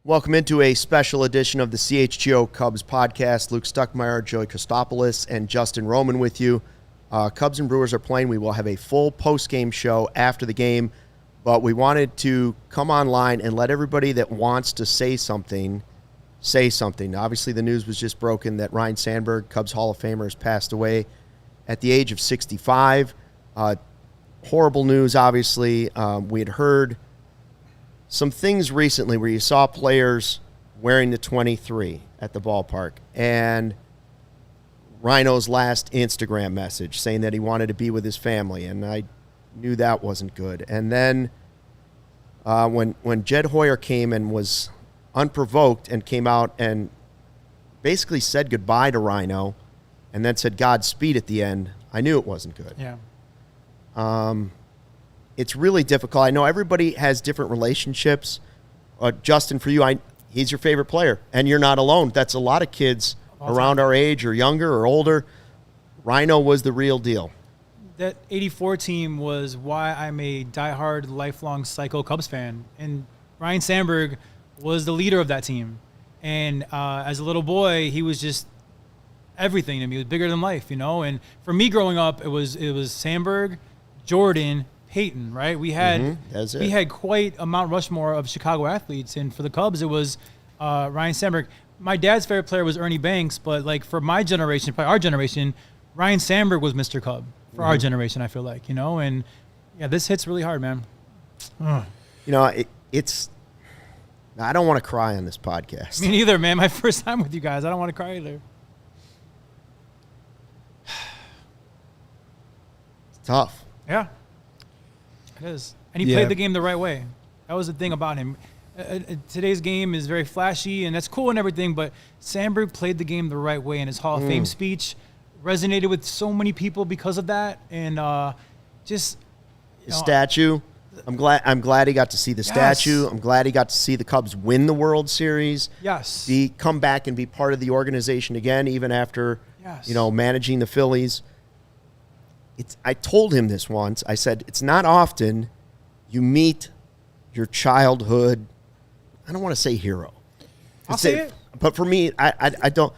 Welcome into a special edition of the CHGO Cubs podcast. Luke Stuckmeyer, Joey Kostopoulos, and Justin Roman with you. Cubs and Brewers are playing. We will have a full post-game show after the game, but we wanted to come online and let everybody that wants to say something. Obviously, the news was just broken that Ryne Sandberg, Cubs Hall of Famer, has passed away at the age of 65. Horrible news, obviously. We had heard some things recently where you saw players wearing the 23 at the ballpark, and Ryno's last Instagram message saying that he wanted to be with his family, and I knew that wasn't good. And then when Jed Hoyer came and was unprovoked and came out and basically said goodbye to Ryno and then said Godspeed at the end, I knew it wasn't good. Yeah. It's really difficult. I know everybody has different relationships. Justin, for you, he's your favorite player, and you're not alone. That's a lot of kids around our age or younger or older. Ryno was the real deal. That 84 team was why I'm a diehard, lifelong psycho Cubs fan. And Ryne Sandberg was the leader of that team. And as a little boy, he was just everything to me. He was bigger than life, you know? And for me growing up, it was Sandberg, Jordan, Peyton, right? We had quite a Mount Rushmore of Chicago athletes, and for the Cubs, it was Ryne Sandberg. My dad's favorite player was Ernie Banks, but like for my generation, probably our generation, Ryne Sandberg was Mr. Cub for our generation. I feel like, you know, and yeah, this hits really hard, man. You know, it's. I don't want to cry on this podcast. Me neither, man. My first time with you guys, I don't want to cry either. It's tough. Yeah. It is. And he played the game the right way. That was the thing about him. Today's game is very flashy, and that's cool and everything, but Sandberg played the game the right way, and his Hall of Fame speech resonated with so many people because of that. And just the statue. I'm glad he got to see the statue. I'm glad he got to see the Cubs win the World Series. Yes. Come back and be part of the organization again, even after managing the Phillies. I told him this once. I said, it's not often you meet your childhood, I don't want to say hero. I'll say it. But for me, I don't.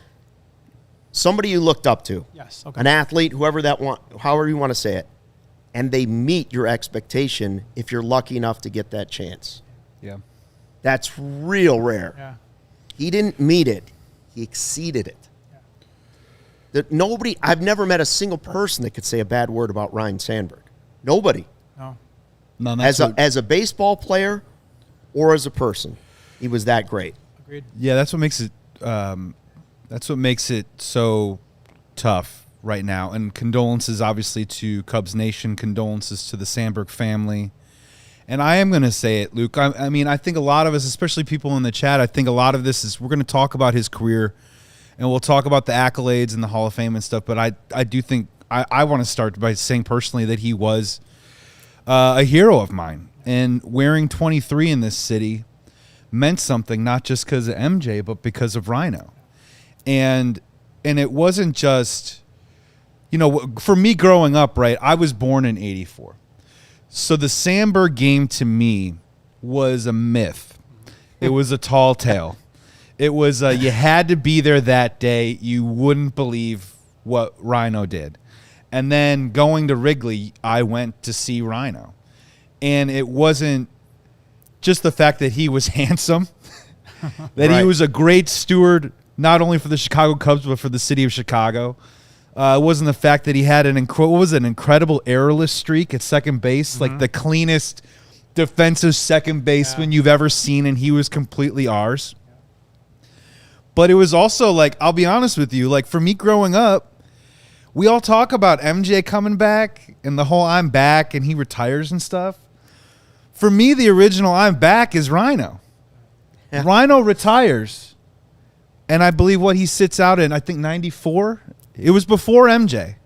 Somebody you looked up to. Yes. Okay. An athlete, however you want to say it. And they meet your expectation if you're lucky enough to get that chance. Yeah. That's real rare. Yeah. He didn't meet it. He exceeded it. I've never met a single person that could say a bad word about Ryne Sandberg. Nobody. No. As a baseball player or as a person, he was that great. Agreed. Yeah, that's what makes it. That's what makes it so tough right now. And condolences, obviously, to Cubs Nation. Condolences to the Sandberg family. And I am going to say it, Luke. I mean, I think a lot of us, especially people in the chat, I think a lot of this is we're going to talk about his career. And we'll talk about the accolades and the Hall of Fame and stuff, but I do think I want to start by saying personally that he was a hero of mine. And wearing 23 in this city meant something, not just because of MJ, but because of Ryno. And it wasn't just, for me growing up, right, I was born in 84. So the Sandberg game to me was a myth. It was a tall tale. It was you had to be there that day. You wouldn't believe what Ryno did. And then going to Wrigley, I went to see Ryno. And it wasn't just the fact that he was handsome, that he was a great steward, not only for the Chicago Cubs, but for the city of Chicago. It wasn't the fact that he had an incredible errorless streak at second base, like the cleanest defensive second baseman you've ever seen, and he was completely ours. But it was also, like, I'll be honest with you, like, for me growing up, we all talk about MJ coming back and the whole I'm back and he retires and stuff. For me, the original I'm back is Ryno. Yeah. Ryno retires, and I believe what he sits out in, I think, 94. It was before MJ.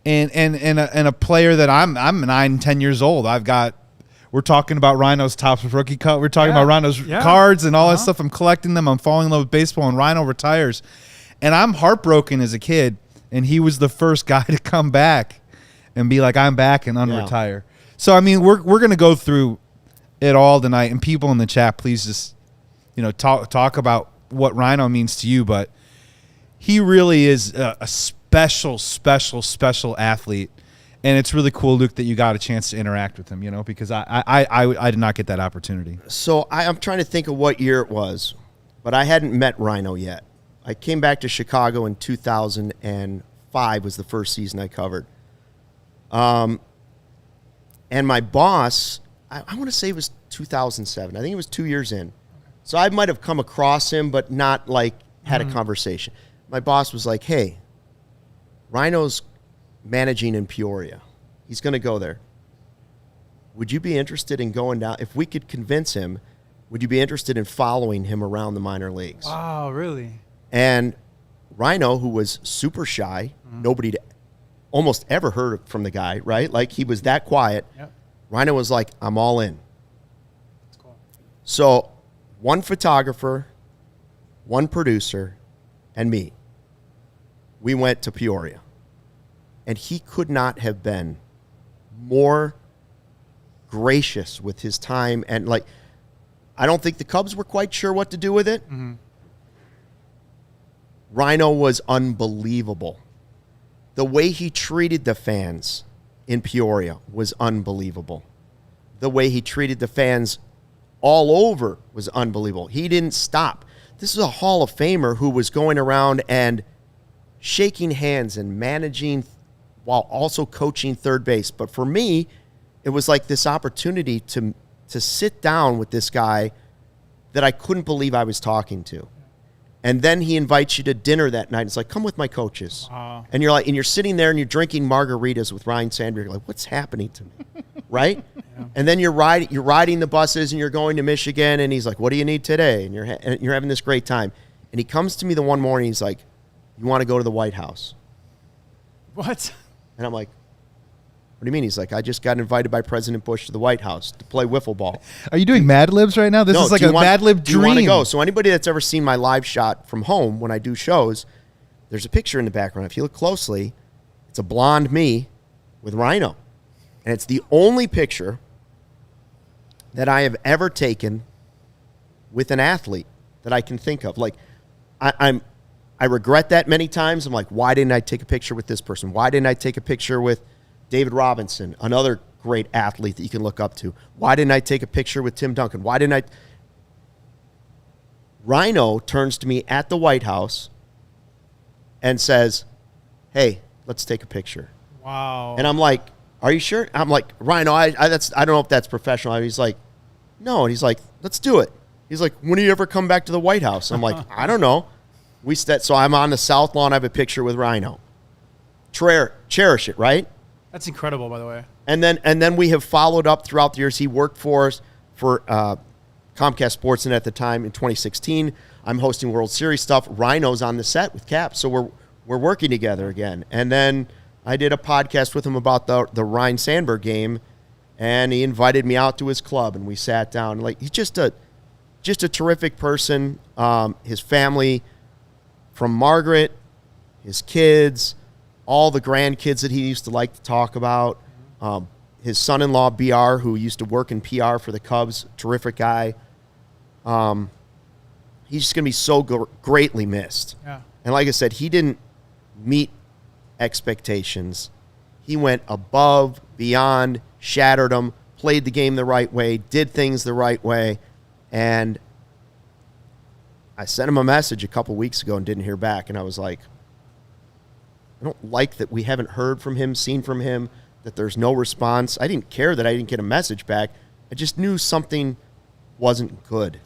And a player that I'm 9-10 years old. We're talking about Ryno's Topps rookie cut. We're talking about Ryno's cards and all that stuff. I'm collecting them. I'm falling in love with baseball, and Ryno retires. And I'm heartbroken as a kid, and he was the first guy to come back and be like, I'm back and unretire. So, I mean, we're going to go through it all tonight. And people in the chat, please just, talk about what Rhino means to you, but he really is a special athlete. And it's really cool, Luke, that you got a chance to interact with him, because I did not get that opportunity. So I'm trying to think of what year it was, but I hadn't met Rhino yet. I came back to Chicago in 2005 was the first season I covered. And my boss, I want to say it was 2007. I think it was 2 years in. So I might have come across him, but not like had a conversation. My boss was like, hey, Rhino's managing in Peoria. He's going to go there. Would you be interested in going down? If we could convince him, would you be interested in following him around the minor leagues? Wow, really? And Rhino, who was super shy, nobody almost ever heard from the guy, right? Like he was that quiet. Yep. Rhino was like, I'm all in. That's cool. So one photographer, one producer, and me, we went to Peoria. And he could not have been more gracious with his time. And, like, I don't think the Cubs were quite sure what to do with it. Mm-hmm. Rhino was unbelievable. The way he treated the fans in Peoria was unbelievable. The way he treated the fans all over was unbelievable. He didn't stop. This is a Hall of Famer who was going around and shaking hands and managing while also coaching third base. But for me, it was like this opportunity to sit down with this guy that I couldn't believe I was talking to. And then he invites you to dinner that night. It's like, come with my coaches. Wow. And you're like, and you're sitting there and you're drinking margaritas with Ryne Sandberg. You're like, what's happening to me? Right? Yeah. And then you're riding the buses and you're going to Michigan. And he's like, what do you need today? And you're having this great time. And he comes to me the one morning. He's like, you want to go to the White House? What? And I'm like, what do you mean? He's like, I just got invited by President Bush to the White House to play wiffle ball. Are you doing Mad Libs right now? This is like a Mad Lib dream. Do you want to go? So anybody that's ever seen my live shot from home when I do shows, there's a picture in the background. If you look closely, it's a blonde me with Rhino. And it's the only picture that I have ever taken with an athlete that I can think of. Like, I regret that many times. I'm like, why didn't I take a picture with this person? Why didn't I take a picture with David Robinson, another great athlete that you can look up to? Why didn't I take a picture with Tim Duncan? Why didn't I? Rhino turns to me at the White House and says, hey, let's take a picture. Wow. And I'm like, are you sure? I'm like, Rhino, I don't know if that's professional. He's like, no. And he's like, let's do it. He's like, when do you ever come back to the White House? I'm like, I don't know. So I'm on the South Lawn. I have a picture with Rhino. Cherish it, right? That's incredible, by the way. And then we have followed up throughout the years. He worked for us for Comcast Sportsnet at the time in 2016. I'm hosting World Series stuff. Rhino's on the set with Cap, so we're working together again. And then I did a podcast with him about the Ryne Sandberg game, and he invited me out to his club, and we sat down. Like, he's just a terrific person. His family, from Margaret, his kids, all the grandkids that he used to like to talk about. His son-in-law, BR, who used to work in PR for the Cubs, terrific guy. He's just going to be so greatly missed. Yeah. And like I said, he didn't meet expectations. He went above, beyond, shattered them, played the game the right way, did things the right way. And I sent him a message a couple weeks ago and didn't hear back. And I was like, I don't like that we haven't heard from him, seen from him, that there's no response. I didn't care that I didn't get a message back. I just knew something wasn't good.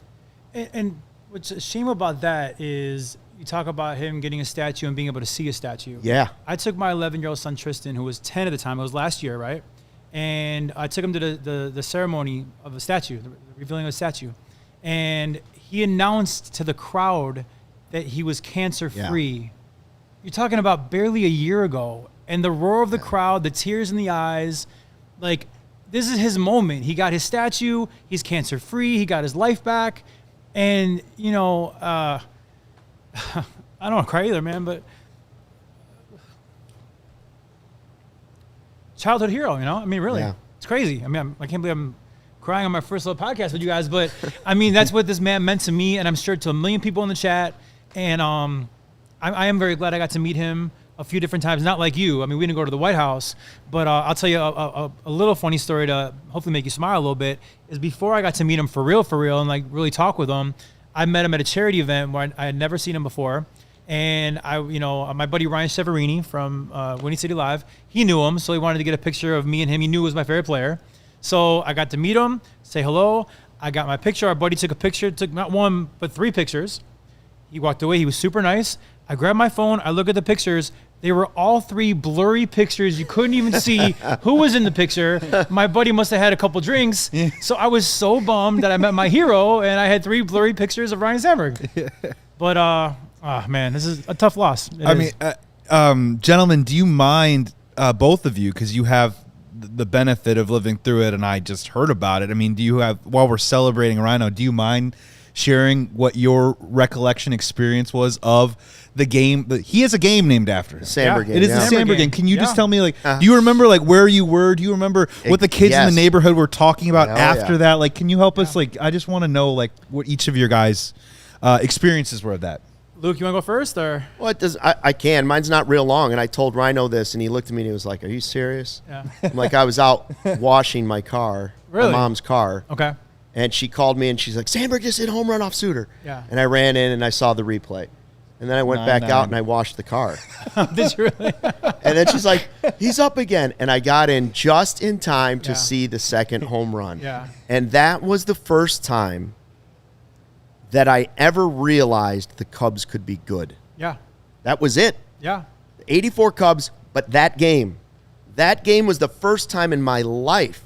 And what's a shame about that is you talk about him getting a statue and being able to see a statue. Yeah. I took my 11-year-old son, Tristan, who was 10 at the time. It was last year, right? And I took him to the ceremony of a statue, the revealing of a statue. And he announced to the crowd that he was cancer-free. Yeah. You're talking about barely a year ago. And the roar of the crowd, the tears in the eyes, like, this is his moment. He got his statue. He's cancer-free. He got his life back. And, you know, I don't want to cry either, man, but childhood hero, you know? I mean, really. Yeah. It's crazy. I mean, I can't believe I'm crying on my first little podcast with you guys. But I mean, that's what this man meant to me, and I'm sure to a million people in the chat. And I am very glad I got to meet him a few different times. Not like you. I mean, we didn't go to the White House, but I'll tell you a little funny story to hopefully make you smile a little bit. Is before I got to meet him for real, and like really talk with him, I met him at a charity event where I had never seen him before. And my buddy Ryne Sandberg from Winning City Live, he knew him, so he wanted to get a picture of me and him. He knew he was my favorite player. So I got to meet him, say hello. I got my picture. Our buddy took a picture, took not one, but 3 pictures. He walked away. He was super nice. I grabbed my phone. I look at the pictures. They were all 3 blurry pictures. You couldn't even see who was in the picture. My buddy must have had a couple drinks. So I was so bummed that I met my hero, and I had 3 blurry pictures of Ryne Sandberg. But, oh, man, this is a tough loss. Gentlemen, do you mind, both of you, because you have the benefit of living through it, and I just heard about it. I mean, do you have, while we're celebrating Rhino, do you mind sharing what your recollection experience was of the game? He has a game named after him. Sandberg Game. It is the Sandberg Game. Can you just tell me, like, do you remember, like, where you were? Do you remember what the kids in the neighborhood were talking about after that? Like, can you help us? Like, I just want to know, like, what each of your guys' experiences were of that. Luke, you want to go first, or? Well, I can. Mine's not real long, and I told Rhino this, and he looked at me and he was like, "Are you serious?" Yeah. I'm like, I was out washing my car, Really? my mom's car. Okay. And she called me, and she's like, "Sandberg just hit a home run off Suter." Yeah. And I ran in, and I saw the replay. And then I went back out, and I washed the car. Did you really? And then she's like, "He's up again." And I got in just in time to see the second home run. Yeah. And that was the first time that I ever realized the Cubs could be good. Yeah. That was it. Yeah. 84 Cubs, but that game was the first time in my life,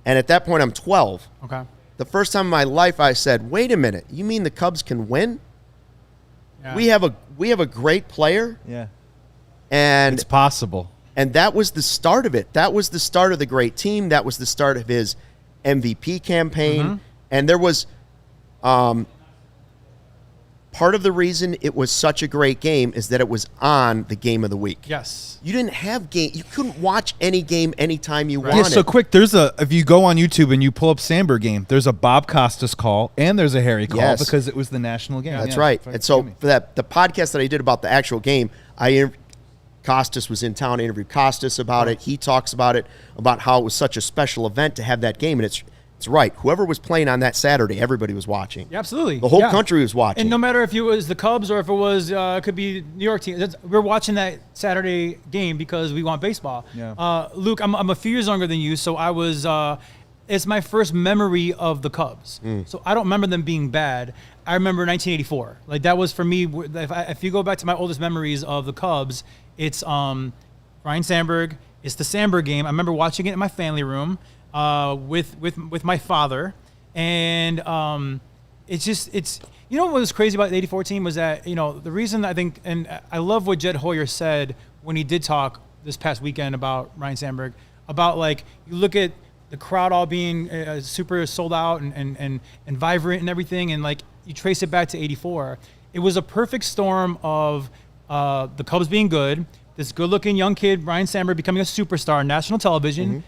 and at that point I'm 12. Okay. The first time in my life I said, "Wait a minute, you mean the Cubs can win? Yeah. We have a great player." Yeah. And it's possible. And that was the start of it. That was the start of the great team. That was the start of his MVP campaign. Mm-hmm. And there was part of the reason it was such a great game is that it was on the game of the week. Yes. You didn't have game. You couldn't watch any game anytime you Yeah, wanted. so quick, if you go on YouTube and you pull up Sandberg Game, there's a Bob Costas call and there's a Harry call because it was the national game. That's right. And so for the podcast that I did about the actual game, Costas was in town. I interviewed Costas about it. He talks about it, about how it was such a special event to have that game. And it's right. Whoever was playing on that Saturday, everybody was watching. Yeah, absolutely. The whole country was watching. And no matter if it was the Cubs or if it was, could be New York team, we're watching that Saturday game because we want baseball. Yeah. Luke, I'm a few years younger than you, so I was. It's my first memory of the Cubs, so I don't remember them being bad. I remember 1984. Like that was for me. If you go back to my oldest memories of the Cubs, it's Ryne Sandberg. It's the Sandberg Game. I remember watching it in my family room. With my father, and it's you know what was crazy about the '84 team was that the reason I think, and I love what Jed Hoyer said when he did talk this past weekend about Ryne Sandberg, about like you look at the crowd all being super sold out and vibrant and everything, and like you trace it back to '84. It was a perfect storm of the Cubs being good, this good-looking young kid Ryne Sandberg becoming a superstar on national television. Mm-hmm.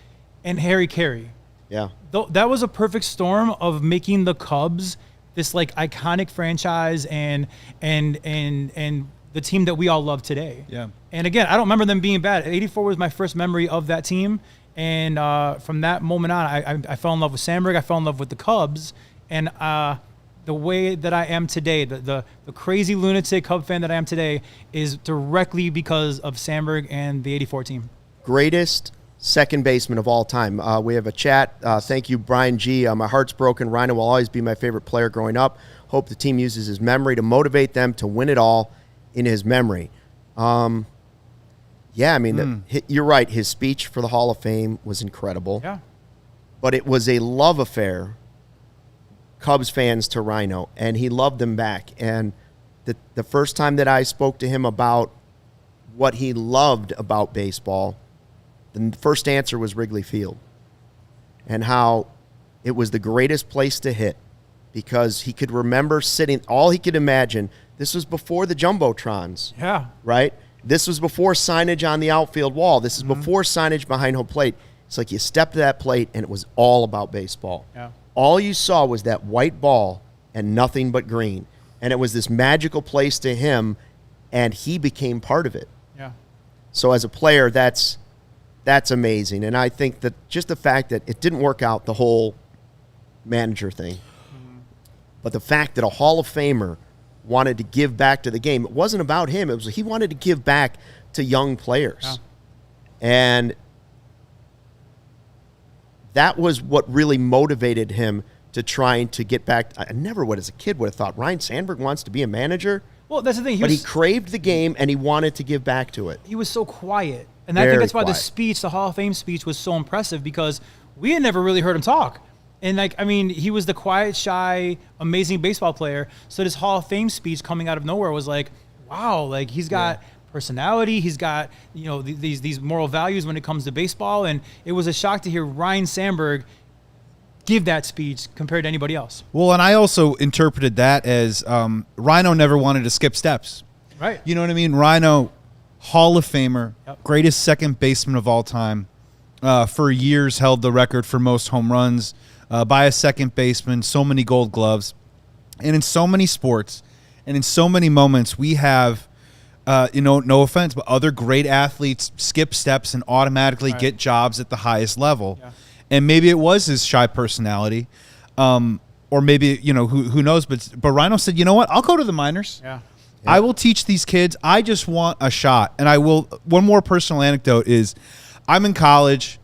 And Harry Carey. Yeah. That was a perfect storm of making the Cubs this like iconic franchise and the team that we all love today. Yeah. And again, I don't remember them being bad. 84 was my first memory of that team. And from that moment on, I fell in love with Sandberg. I fell in love with the Cubs. And the way that I am today, the crazy lunatic Cub fan that I am today is directly because of Sandberg and the 84 team. Greatest second baseman of all time. We have a chat. Thank you, Brian G. My heart's broken. Ryne will always be my favorite player growing up. Hope the team uses his memory to motivate them to win it all in his memory. Yeah, I mean, you're right. His speech for the Hall of Fame was incredible. Yeah. But it was a love affair, Cubs fans to Rhino, and he loved them back. And the first time that I spoke to him about what he loved about baseball, the first answer was Wrigley Field, and how it was the greatest place to hit because he could remember sitting, all he could imagine, this was before the Jumbotrons. Yeah. Right? This was before signage on the outfield wall. This is before signage behind home plate. It's like you stepped to that plate and it was all about baseball. Yeah. All you saw was that white ball and nothing but green. And it was this magical place to him, and he became part of it. Yeah. So as a player, that's amazing. And I think that just the fact that it didn't work out, the whole manager thing, but the fact that a Hall of Famer wanted to give back to the game, it wasn't about him. It was he wanted to give back to young players. Yeah. And that was what really motivated him to trying to get back. I never would, as a kid, would have thought Ryne Sandberg wants to be a manager. Well, that's the thing. But he craved the game, and he wanted to give back to it. He was so quiet. And I think that's why the speech, the Hall of Fame speech, was so impressive, because we had never really heard him talk. And, like, I mean, he was the quiet, shy, amazing baseball player. So this Hall of Fame speech coming out of nowhere was like, wow, like, he's got personality. He's got, you know, these moral values when it comes to baseball. And it was a shock to hear Ryne Sandberg give that speech compared to anybody else. Well, and I also interpreted that as Ryno never wanted to skip steps. Right. You know what I mean? Ryno, Hall of Famer, greatest second baseman of all time, for years held the record for most home runs by a second baseman, so many gold gloves. And in so many sports and in so many moments, we have, no offense, but other great athletes skip steps and automatically get jobs at the highest level. Yeah. And maybe it was his shy personality, or maybe, who knows. But Ryno said, you know what? I'll go to the minors. Yeah. I will teach these kids. I just want a shot. And I will. One more personal anecdote is I'm in college,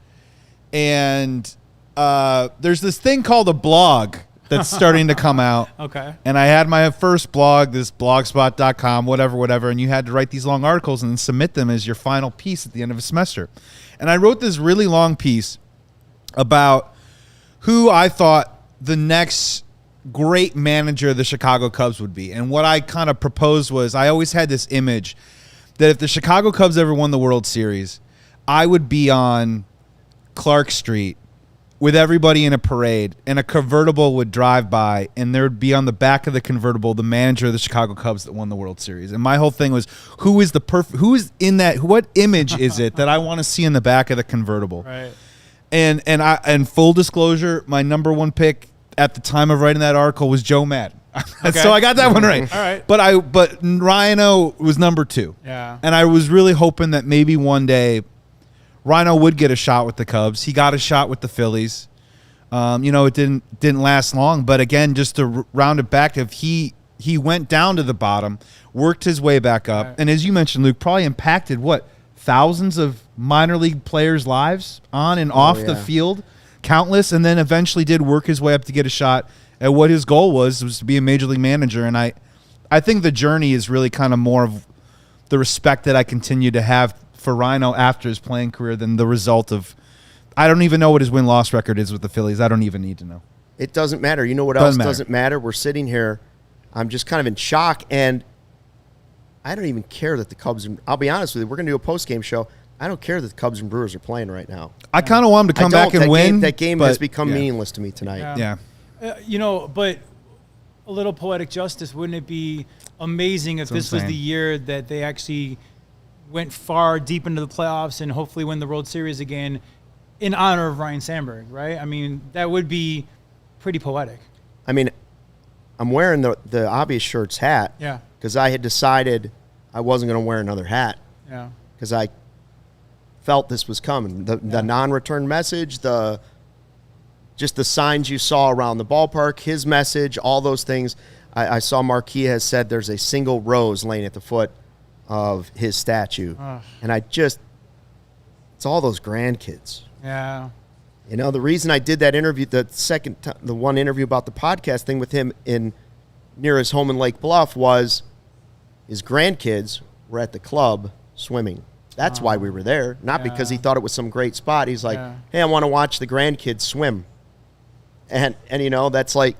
and there's this thing called a blog that's starting to come out. Okay. And I had my first blog, this blogspot.com, whatever, and you had to write these long articles and then submit them as your final piece at the end of a semester. And I wrote this really long piece about who I thought the next great manager of the Chicago Cubs would be. And what I kind of proposed was, I always had this image that if the Chicago Cubs ever won the World Series, I would be on Clark Street with everybody in a parade, and a convertible would drive by, and there would be on the back of the convertible the manager of the Chicago Cubs that won the World Series. And my whole thing was, who is in that, what image is it that I want to see in the back of the convertible? Right. And full disclosure, my number one pick at the time of writing that article was Joe Madden. Okay. So I got that one right. All right. But Ryno was number 2. Yeah. And I was really hoping that maybe one day Ryno would get a shot with the Cubs. He got a shot with the Phillies. It didn't last long. But again, just to round it back, if he went down to the bottom, worked his way back up, and as you mentioned, Luke, probably impacted thousands of minor league players' lives on and off the field, countless, and then eventually did work his way up to get a shot at what his goal was to be a major league manager. And I think the journey is really kind of more of the respect that I continue to have for Ryno after his playing career than the result of, I don't even know what his win-loss record is with the Phillies. I don't even need to know. It doesn't matter. You know what else doesn't matter? We're sitting here. I'm just kind of in shock, and I don't even care that the Cubs, I'll be honest with you, we're going to do a post-game show. I don't care that the Cubs and Brewers are playing right now. I kind of want them to come back and win. That game has become meaningless to me tonight. Yeah. But a little poetic justice, wouldn't it be amazing if this was the year that they actually went far deep into the playoffs and hopefully win the World Series again in honor of Ryne Sandberg, right? I mean, that would be pretty poetic. I mean, I'm wearing the obvious shirts hat. Yeah. Because I had decided I wasn't going to wear another hat. Yeah. Because I felt this was coming. The non-return message, just the signs you saw around the ballpark, his message, all those things. I saw Marquis has said there's a single rose laying at the foot of his statue. And it's all those grandkids. Yeah. The reason I did that interview, the one interview about the podcast thing with him near his home in Lake Bluff, was his grandkids were at the club swimming. That's why we were there, not because he thought it was some great spot. He's like, hey, I want to watch the grandkids swim. And that's like,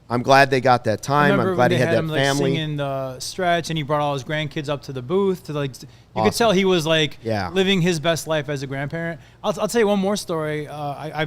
I'm glad they got that time. I'm glad he had that him, family. Singing the stretch, and he brought all his grandkids up to the booth to you could tell he was living his best life as a grandparent. I'll tell you one more story. I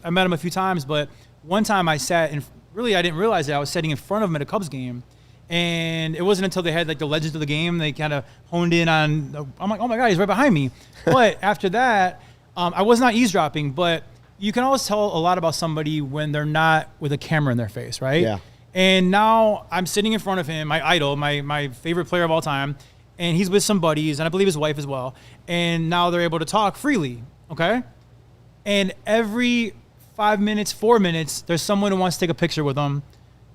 met him a few times, but one time I sat and really I didn't realize that I was sitting in front of him at a Cubs game, and it wasn't until they had the legends of the game they kind of honed in on. I'm like, oh my God, he's right behind me. But after that, I was not eavesdropping, but you can always tell a lot about somebody when they're not with a camera in their face, right? Yeah. And now I'm sitting in front of him, my idol, my favorite player of all time, and he's with some buddies, and I believe his wife as well. And now they're able to talk freely, okay? And every 5 minutes, 4 minutes, there's someone who wants to take a picture with him.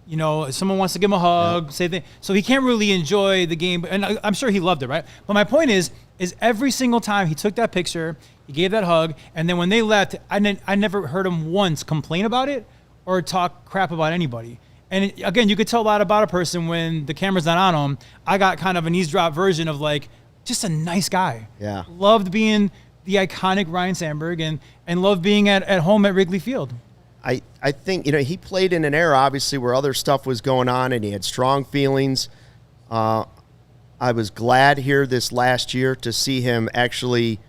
You know, someone wants to give him a hug, say things. So he can't really enjoy the game, and I'm sure he loved it, right? But my point is every single time he took that picture, he gave that hug, and then when they left, I never heard him once complain about it or talk crap about anybody. And again, you could tell a lot about a person when the camera's not on them. I got kind of an eavesdrop version of like, just a nice guy. Yeah. Loved being the iconic Ryne Sandberg and loved being at home at Wrigley Field. I think, he played in an era, obviously, where other stuff was going on and he had strong feelings. I was glad here this last year to see him actually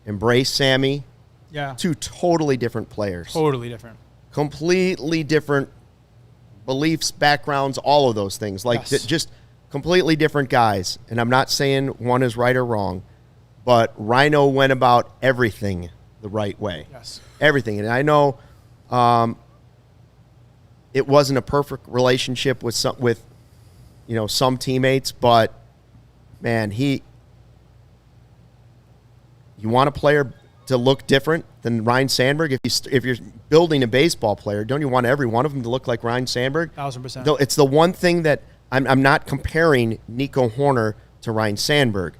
embrace Sammy. Yeah. Two totally different players. Totally different. Completely different beliefs, backgrounds, all of those things. Like, Yes. just completely different guys. And I'm not saying one is right or wrong, but Rhino went about everything the right way. Yes. Everything. And I know it wasn't a perfect relationship with some teammates, but man, you want a player to look different than Ryne Sandberg. If you're building a baseball player, don't you want every one of them to look like Ryne Sandberg? 1,000%. Though it's the one thing that I'm not comparing Nico Horner to Ryne Sandberg,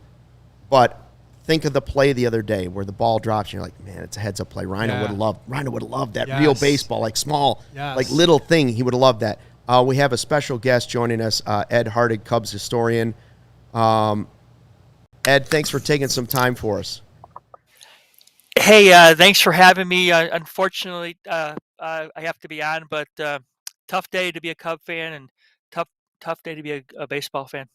but think of the play the other day where the ball drops and you're like, man, it's a heads-up play. Rhino would have loved that real Yes. baseball, like small, Yes. like little thing. He would have loved that. We have a special guest joining us, Ed Hardig, Cubs historian. Ed, thanks for taking some time for us. Hey, thanks for having me. Unfortunately, I have to be on, but tough day to be a Cub fan and tough day to be a baseball fan.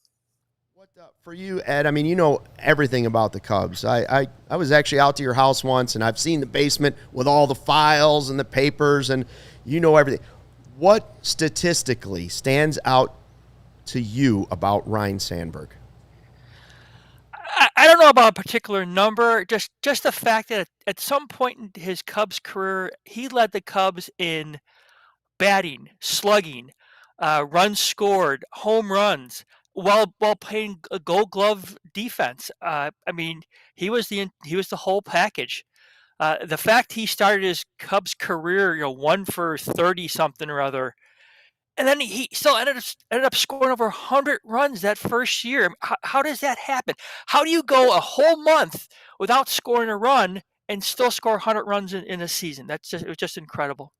For you, Ed, I mean, you know everything about the Cubs. I was actually out to your house once, and I've seen the basement with all the files and the papers, and you know everything. What statistically stands out to you about Ryne Sandberg? I don't know about a particular number, just the fact that at some point in his Cubs career, he led the Cubs in batting, slugging, runs scored, home runs, while playing a Gold Glove defense. I mean, he was the whole package. The fact he started his Cubs career, 1 for 30 something or other, and then he still ended up scoring over 100 runs that first year. How does that happen? How do you go a whole month without scoring a run and still score 100 runs in a season? It was just incredible.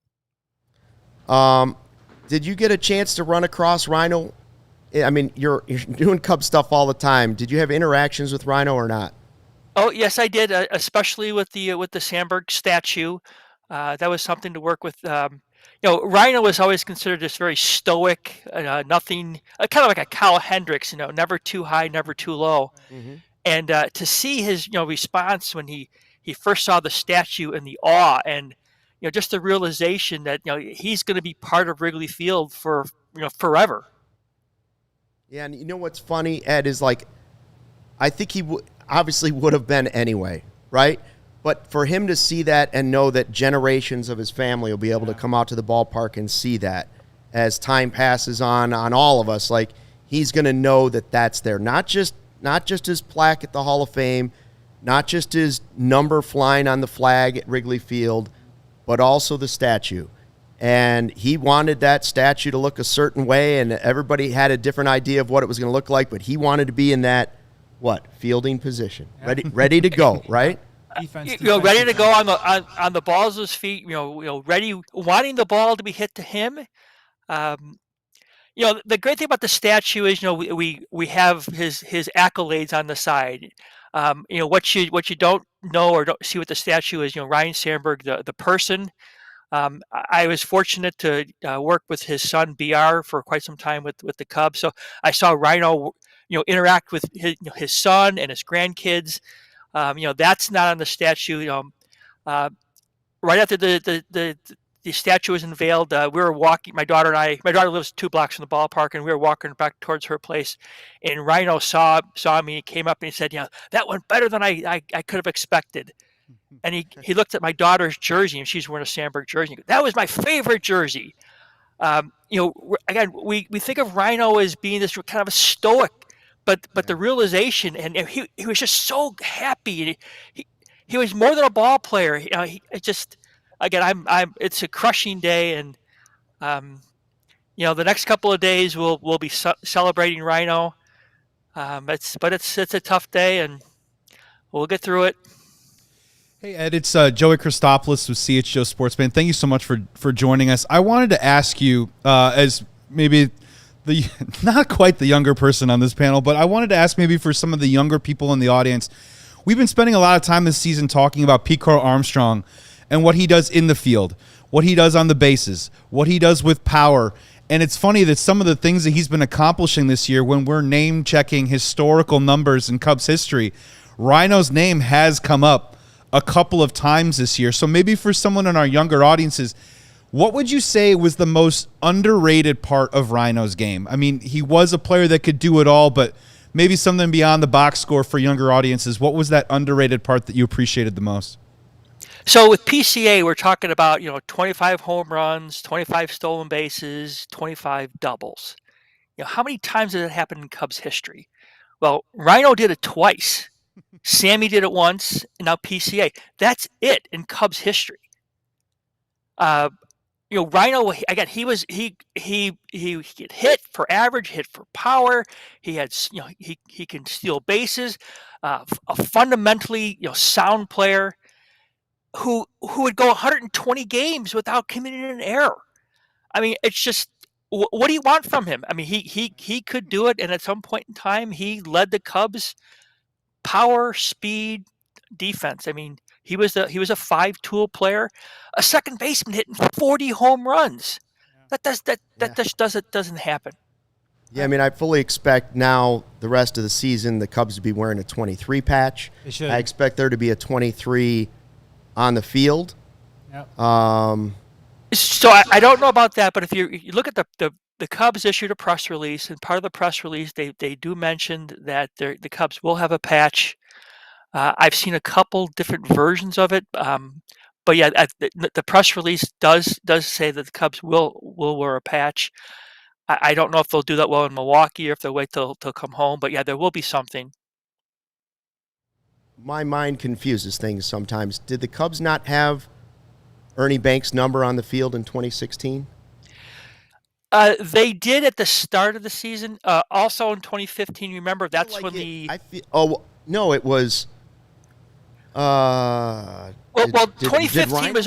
Did you get a chance to run across Rhino? I mean, you're doing Cub stuff all the time. Did you have interactions with Rhino or not? Oh yes, I did, especially with the Sandberg statue. That was something to work with. Rhino was always considered this very stoic, nothing, kind of like a Kyle Hendricks, never too high, never too low. Mm-hmm. And to see his response when he first saw the statue and the awe, and just the realization that he's going to be part of Wrigley Field for forever. Yeah, and you know what's funny, Ed, is like, I think he obviously would have been anyway, right? But for him to see that and know that generations of his family will be able to come out to the ballpark and see that as time passes on all of us, like, he's going to know that that's there. Not just his plaque at the Hall of Fame, not just his number flying on the flag at Wrigley Field, but also the statue. And he wanted that statue to look a certain way, and everybody had a different idea of what it was going to look like, but he wanted to be in that, fielding position, ready to go, right? Defense, ready to go on the balls of his feet. Ready, wanting the ball to be hit to him. The great thing about the statue is, we have his accolades on the side. What you don't know or don't see with the statue is, Ryne Sandberg, the person. I was fortunate to work with his son BR for quite some time with the Cubs, so I saw Rhino, interact with his son and his grandkids. That's not on the statue. Right after the statue was unveiled, we were walking. My daughter lives 2 blocks from the ballpark, and we were walking back towards her place. And Rhino saw me, came up and he said, "That went better than I could have expected." and he looked at my daughter's jersey, and she's wearing a Sandberg jersey. He goes, that was my favorite jersey. Again, we think of Ryno as being this kind of a stoic, but the realization, and he was just so happy. He was more than a ball player. It's a crushing day, and the next couple of days we'll be celebrating Ryno. It's a tough day, and we'll get through it. Hey, Ed, it's Joey Christopoulos with CHGO Sportsman. Thank you so much for joining us. I wanted to ask you, as maybe not quite the younger person on this panel, but I wanted to ask maybe for some of the younger people in the audience. We've been spending a lot of time this season talking about Pete Carl Armstrong and what he does in the field, what he does on the bases, what he does with power. And it's funny that some of the things that he's been accomplishing this year, when we're name-checking historical numbers in Cubs history, Ryno's name has come up a couple of times this year. So maybe for someone in our younger audiences, what would you say was the most underrated part of Ryno's game? I mean, he was a player that could do it all, but maybe something beyond the box score for younger audiences. What was that underrated part that you appreciated the most? So with PCA, we're talking about 25 home runs, 25 stolen bases, 25 doubles. How many times did that happen in Cubs history? Well, Ryno did it twice. Sammy did it once, and now PCA. That's it in Cubs history. Ryno, again, he get hit for average, hit for power. He had, he can steal bases. A fundamentally, sound player who would go 120 games without committing an error. I mean, it's just, what do you want from him? I mean, he could do it, and at some point in time, he led the Cubs. Power, speed, defense. I mean, he was a 5-tool player, a second baseman hitting 40 home runs. That just doesn't happen. Yeah, I mean, I fully expect now the rest of the season the Cubs to be wearing a 23 patch. They should. I expect there to be a 23 on the field. Yep. So I don't know about that, but if you look at the Cubs issued a press release, and part of the press release, they do mention that the Cubs will have a patch. I've seen a couple different versions of it, but yeah, the press release does say that the Cubs will wear a patch. I don't know if they'll do that well in Milwaukee or if they'll wait till come home, but yeah, there will be something. My mind confuses things sometimes. Did the Cubs not have Ernie Banks' number on the field in 2016? They did at the start of the season. Also in 2015, remember, that's when no, it was. 2015 was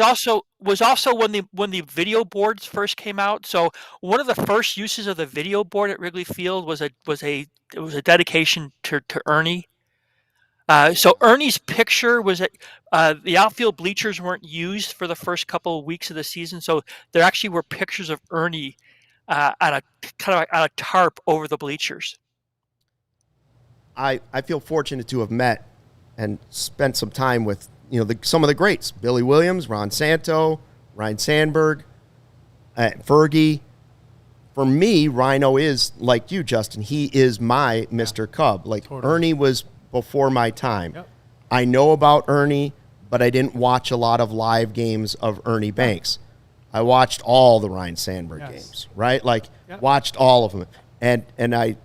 also when the video boards first came out. So one of the first uses of the video board at Wrigley Field was a dedication to Ernie. So Ernie's picture was the outfield bleachers weren't used for the first couple of weeks of the season, so there actually were pictures of Ernie on a tarp over the bleachers. I feel fortunate to have met and spent some time with some of the greats: Billy Williams, Ron Santo, Ryne Sandberg, Fergie. For me, Ryno is like you, Justin. He is my Mr. Cub. Totally. Ernie was before my time. Yep. I know about Ernie, but I didn't watch a lot of live games of Ernie Banks. I watched all the Ryne Sandberg games, right? Watched all of them. And I,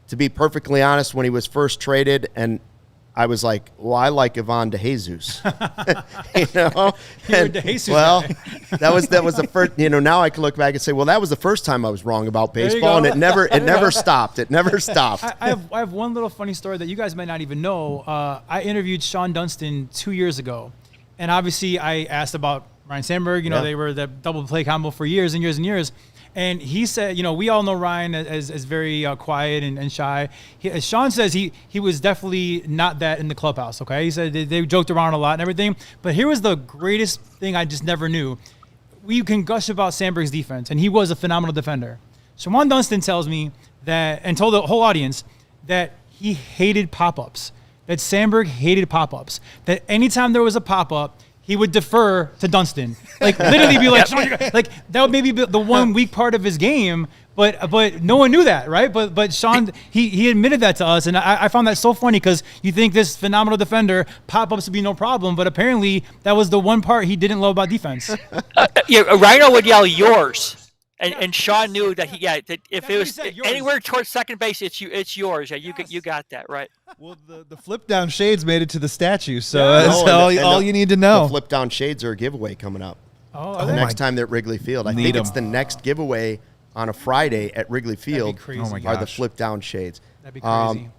to be perfectly honest, when he was first traded, and I was like, well, I like Ivan DeJesus. That was the first, now I can look back and say, well, that was the first time I was wrong about baseball, and it never stopped. It never stopped. I have one little funny story that you guys might not even know. I interviewed Sean Dunston 2 years ago, and obviously I asked about Ryne Sandberg. They were the double play combo for years and years and years. And he said, we all know Ryne as very quiet and shy. As Sean says, he was definitely not that in the clubhouse, okay? He said they joked around a lot and everything. But here was the greatest thing I just never knew. We can gush about Sandberg's defense, and he was a phenomenal defender. Sean Dunston tells me that, and told the whole audience, that he hated pop-ups, that Sandberg hated pop-ups, that anytime there was a pop-up, he would defer to Dunston, literally be like, that would maybe be the one weak part of his game, But no one knew that, right? But Sean, he admitted that to us, and I found that so funny because you think this phenomenal defender pop-ups would be no problem, but apparently that was the one part he didn't love about defense. Rhino would yell yours. And Sean knew that that if it was yours. anywhere towards second base, it's yours. Yeah, you got that right. Well, the flip down shades made it to the statue, so Yeah. that's all you need to The know. flip down shades are a giveaway coming up. Oh, The okay. next time they're at Wrigley Field. I think it's the next giveaway on a Friday at Wrigley Field crazy. Oh my are the gosh. flip down shades. That'd be crazy.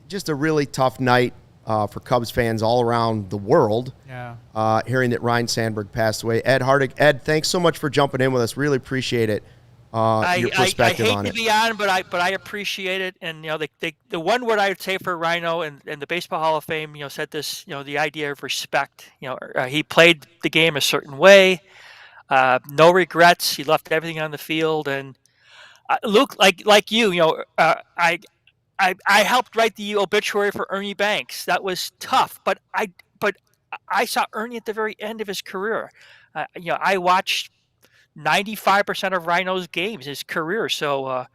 Just a really tough night for Cubs fans all around the world. Yeah. Hearing that Ryne Sandberg passed away. Ed Hardig, Ed, thanks so much for jumping in with us. Really appreciate it. Your perspective I hate on to it. be on, but I appreciate it. And the one word I would say for Rhino and the Baseball Hall of Fame, said this, the idea of respect. He played the game a certain way, no regrets. He left everything on the field. And Luke, like you, I helped write the obituary for Ernie Banks. That was tough, but I saw Ernie at the very end of his career. I watched 95% of Rhino's games, his career. So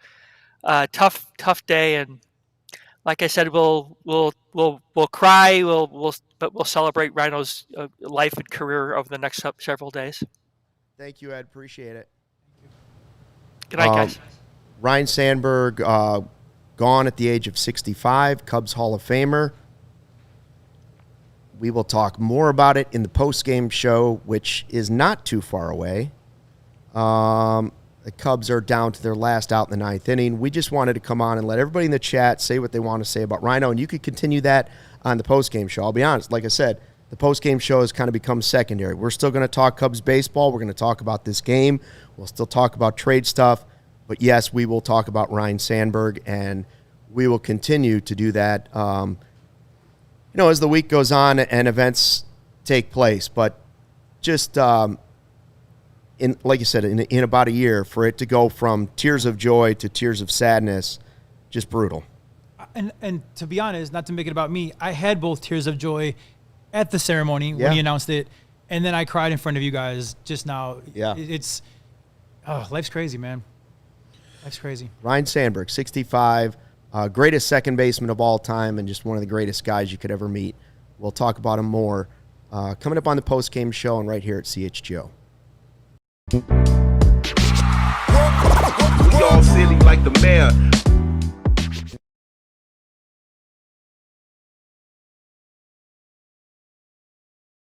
tough day, and like I said, we'll cry, but we'll celebrate Rhino's life and career over the next several days. Thank you, Ed. Appreciate it. Good night, guys. Ryne Sandberg, gone at the age of 65, Cubs Hall of Famer. We will talk more about it in the post-game show, which is not too far away. The Cubs are down to their last out in the ninth inning. We just wanted to come on and let everybody in the chat say what they want to say about Rhino, and you could continue that on the post-game show. I'll be honest, like I said, the post-game show has kind of become secondary. We're still going to talk Cubs baseball. We're going to talk about this game. We'll still talk about trade stuff. But, yes, we will talk about Ryne Sandberg, and we will continue to do that, as the week goes on and events take place. But just like you said, in about a year, for it to go from tears of joy to tears of sadness, just brutal. And to be honest, not to make it about me, I had both tears of joy at the ceremony when he announced it, and then I cried in front of you guys just now. Yeah. Life's crazy, man. Life's crazy. Ryne Sandberg, 65, greatest second baseman of all time, and just one of the greatest guys you could ever meet. We'll talk about him more coming up on the post-game show and right here at CHGO. We all silly like the mayor.